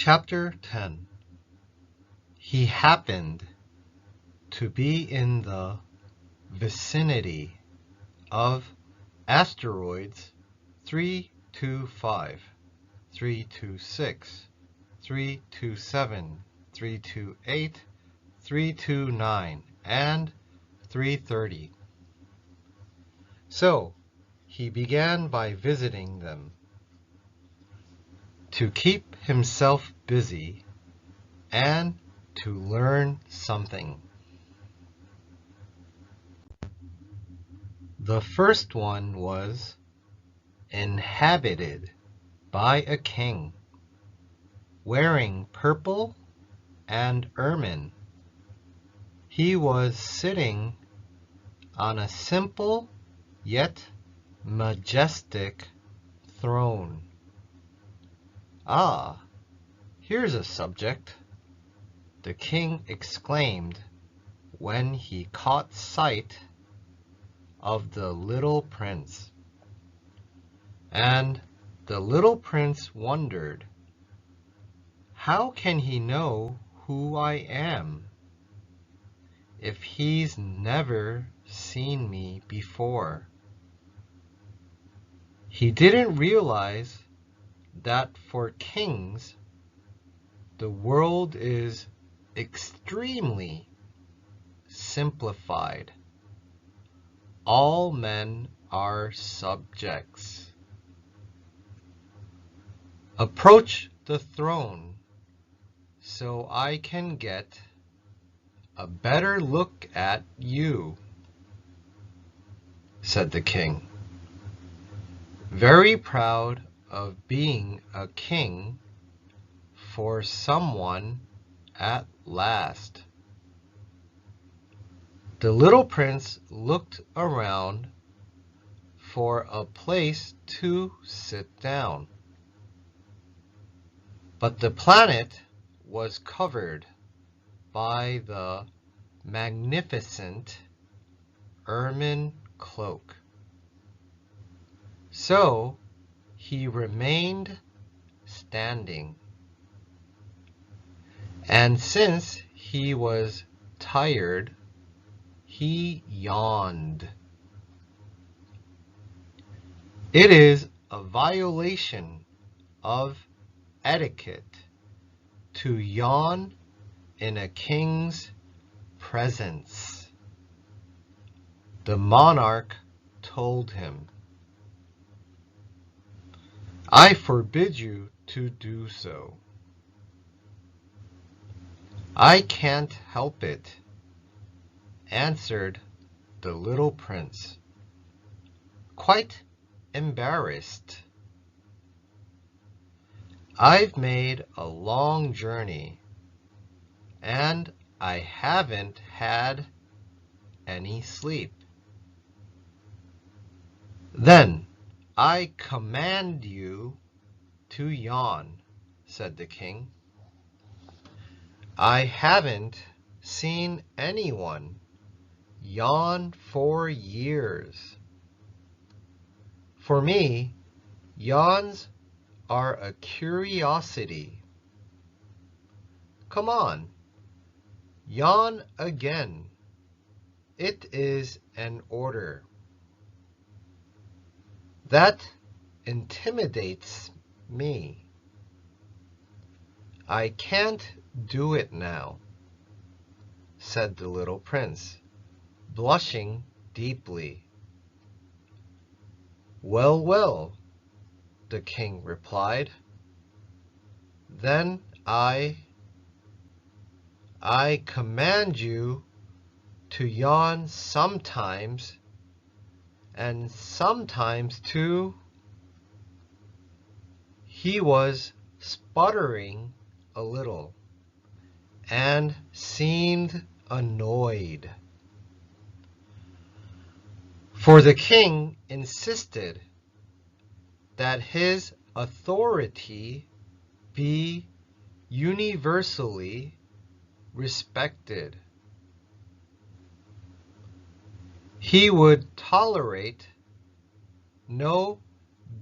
Chapter 10. He happened to be in the vicinity of asteroids 325, 326, 327, 328, 329, and 330. So he began by visiting them to keep himself busy and to learn something. The first one was inhabited by a king, wearing purple and ermine. He was sitting on a simple yet majestic throne. "Ah, here's a subject," the king exclaimed when he caught sight of the little prince. And the little prince wondered, "How can he know who I am if he's never seen me before?" He didn't realize that for kings, the world is extremely simplified. All men are subjects. "Approach the throne so I can get a better look at you," said the king, very proud of being a king for someone at last. The little prince looked around for a place to sit down, but the planet was covered by the magnificent ermine cloak. So he remained standing, and since he was tired, he yawned. It is a violation of etiquette to yawn in a king's presence, the monarch told him. "I forbid you to do so." "I can't help it," answered the little prince, quite embarrassed. "I've made a long journey, and I haven't had any sleep." "Then I command you to yawn," said the king. "I haven't seen anyone yawn for years. For me, yawns are a curiosity. Come on, yawn again. It is an order." "That intimidates me. I can't do it now," said the little prince, blushing deeply. "Well, well," the king replied, "then I command you to yawn sometimes, and sometimes too." He was sputtering a little and seemed annoyed, for the king insisted that his authority be universally respected. He would tolerate no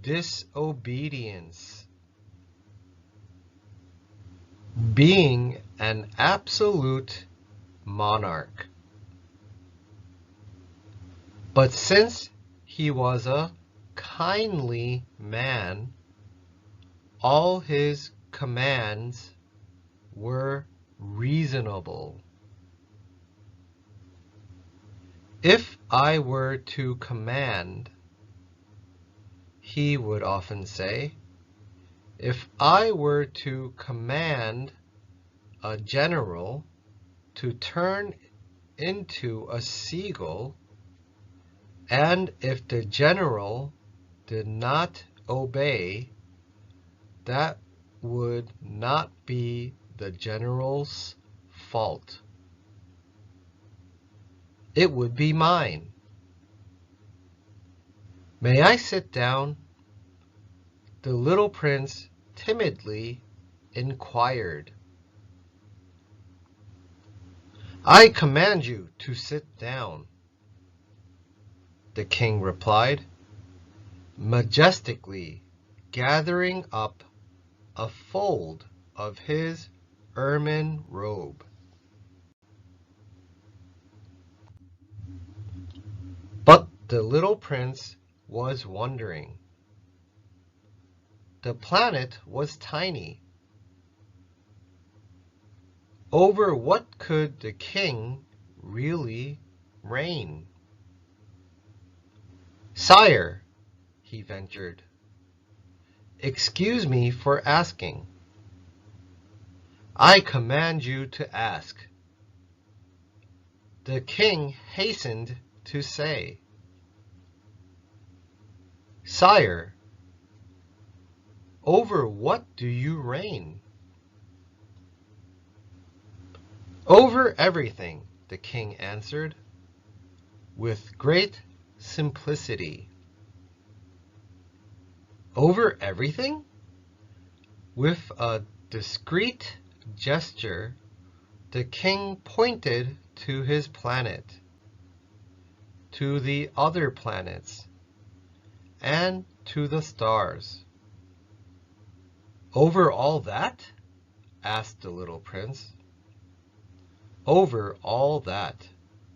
disobedience. being an absolute monarch. But since he was a kindly man, all his commands were reasonable. If I were to command, he would often say, if I were to command a general to turn into a seagull, and if the general did not obey, that would not be the general's fault. It would be mine. May I sit down? The little prince timidly inquired. I command you to sit down, the king replied, majestically gathering up a fold of his ermine robe. But the little prince was wondering. The planet was tiny. Over what could the king really reign? Sire, he ventured, excuse me for asking. I command you to ask. The king hastened to say, Sire, over what do you reign? Over everything, the king answered, with great simplicity. Over everything? With a discreet gesture, the king pointed to his planet, to the other planets, and to the stars. Over all that? Asked the little prince. Over all that,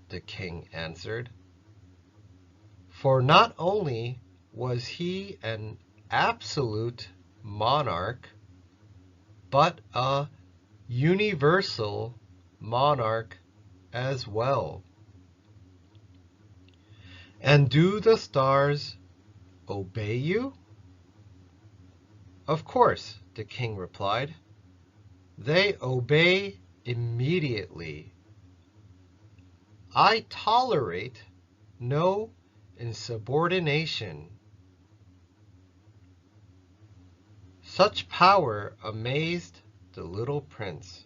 the king answered. For not only was he an absolute monarch, but a universal monarch as well. And do the stars obey you? Of course, the king replied. They obey immediately. I tolerate no insubordination. Such power amazed the little prince.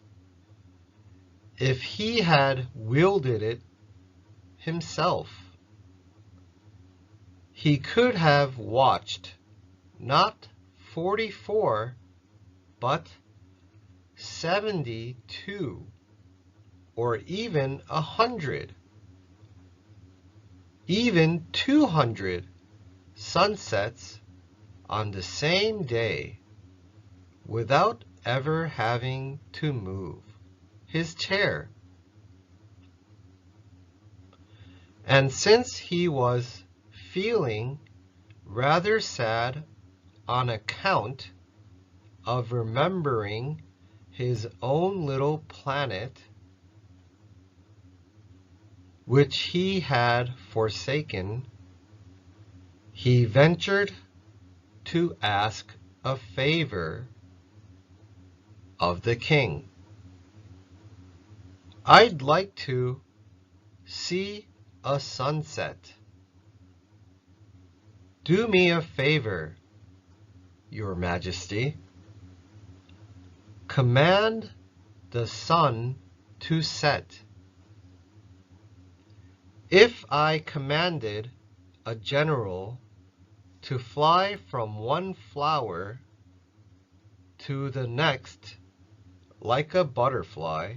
If he had wielded it himself, he could have watched not 44, but 72, or even 100, even 200 sunsets on the same day without ever having to move his chair. And since he was feeling rather sad on account of remembering his own little planet, which he had forsaken, he ventured to ask a favor of the king. I'd like to see a sunset. Do me a favor, Your Majesty. Command the sun to set. If I commanded a general to fly from one flower to the next like a butterfly,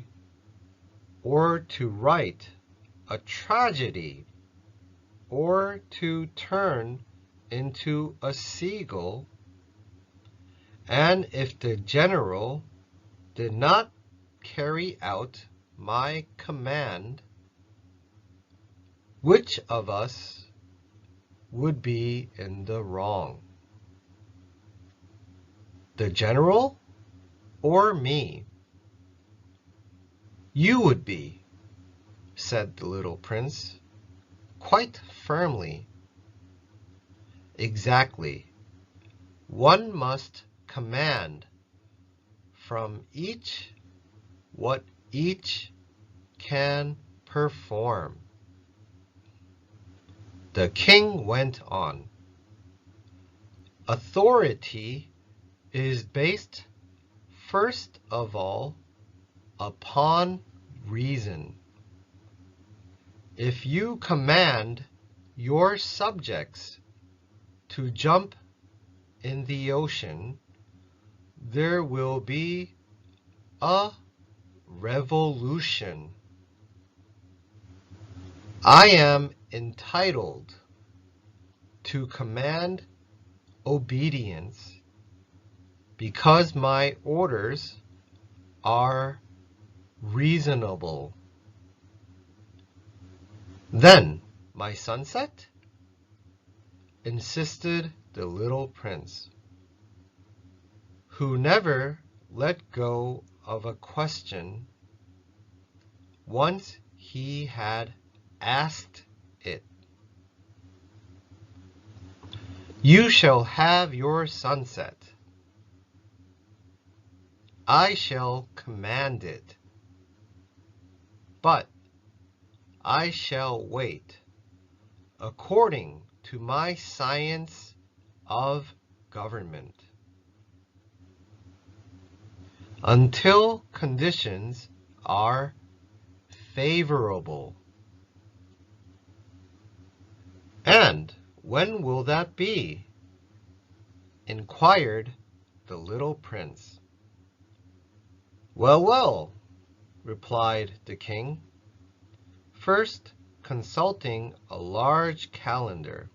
or to write a tragedy, or to turn into a seagull, and if the general did not carry out my command, which of us would be in the wrong? The general or me? You would be, said the little prince, quite firmly. Exactly. One must command from each what each can perform. The king went on. Authority is based first of all upon reason. If you command your subjects to jump in the ocean, there will be a revolution. I am entitled to command obedience because my orders are reasonable. Then, my sunset? Insisted the little prince, who never let go of a question once he had asked it. You shall have your sunset. I shall command it. But I shall wait, according to my science of government, until conditions are favorable. And when will that be? Inquired the little prince. Well, well, replied the king, first consulting a large calendar.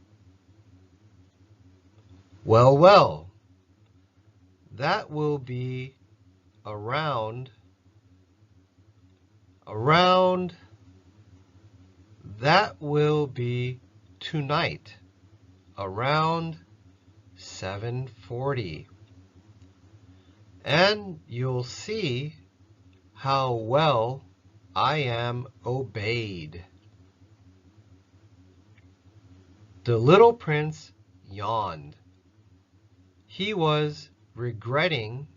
Well, well, that will be around, that will be tonight, around 7:40. And you'll see how well I am obeyed. The little prince yawned. He was regretting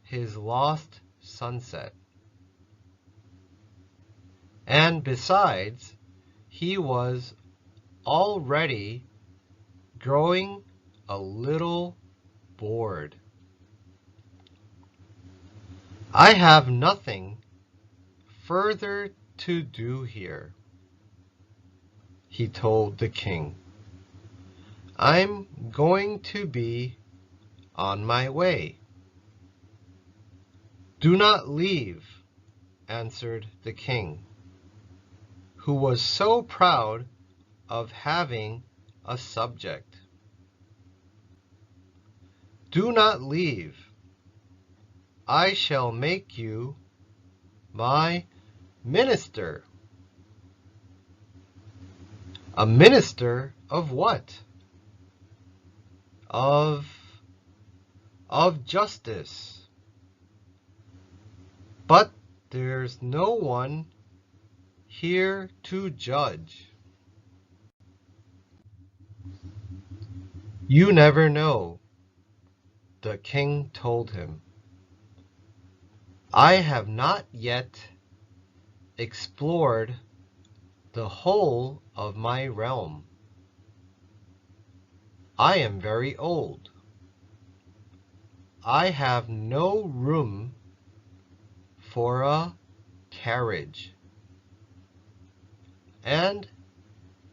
his lost sunset. And besides, he was already growing a little bored. I have nothing further to do here, he told the king. I'm going to be on my way. Do not leave, answered the king, who was so proud of having a subject. Do not leave. I shall make you my minister. A minister of what? Of justice. But there's no one here to judge. You never know, the king told him. I have not yet explored the whole of my realm. I am very old. I have no room for a carriage, and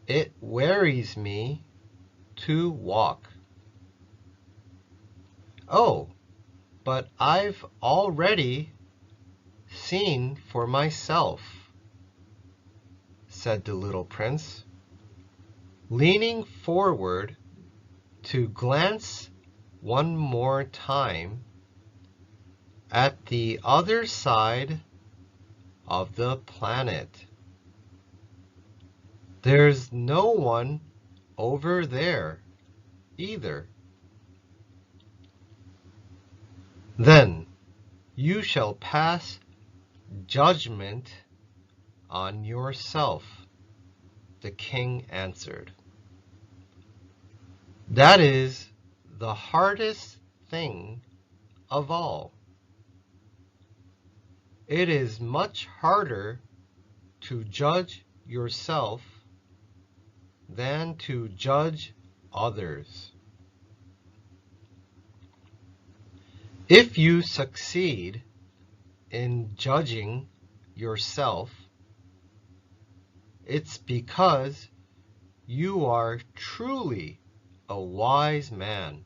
it wearies me to walk. Oh, but I've already seen for myself, said the little prince, leaning forward to glance one more time at the other side of the planet. There's no one over there either. Then you shall pass judgment on yourself, the king answered. That is the hardest thing of all. It is much harder to judge yourself than to judge others. If you succeed in judging yourself, it's because you are truly a wise man.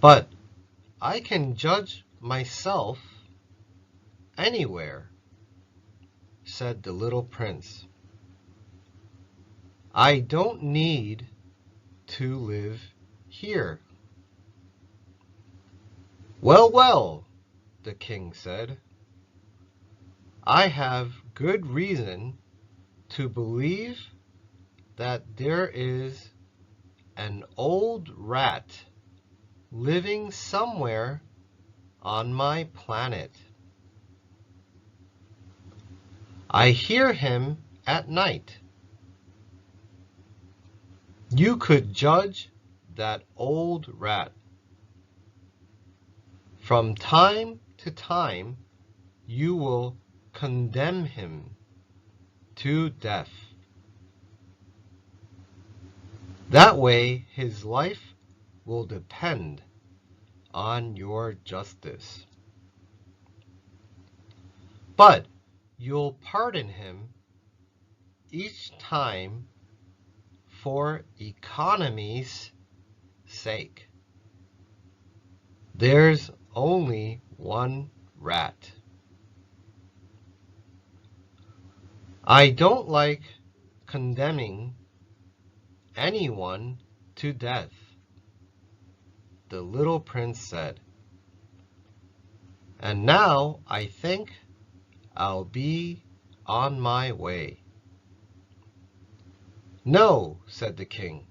But I can judge myself anywhere, said the little prince. I don't need to live here. Well, well, the king said. I have good reason to believe that there is an old rat living somewhere on my planet. I hear him at night. You could judge that old rat. From time to time, you will condemn him to death. That way, his life will depend on your justice. But you'll pardon him each time for economy's sake. There's only one rat. I don't like condemning anyone to death, the little prince said. And now I think I'll be on my way. No, said the king.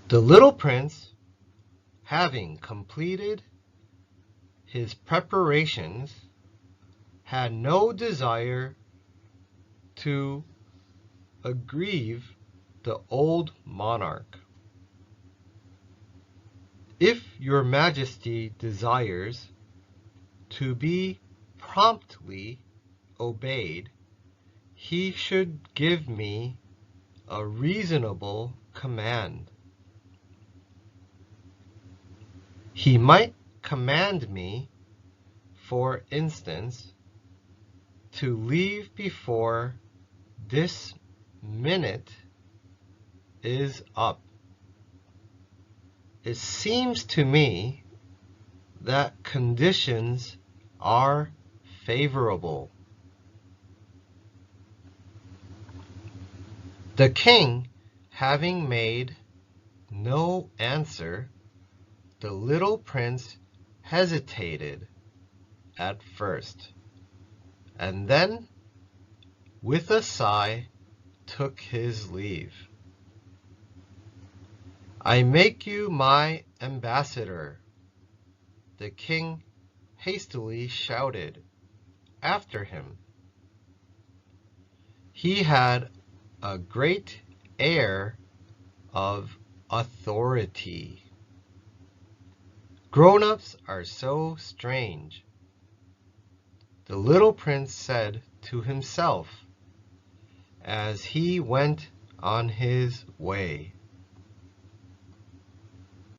The little prince, having completed his preparations, had no desire to aggrieve the old monarch. If your majesty desires to be promptly obeyed, he should give me a reasonable command. He might command me, for instance, to leave before this minute is up. It seems to me that conditions are favorable. The king, having made no answer, the little prince hesitated at first, and then, with a sigh, took his leave. I make you my ambassador, the king hastily shouted after him. He had a great air of authority. Grown-ups are so strange, the little prince said to himself as he went on his way.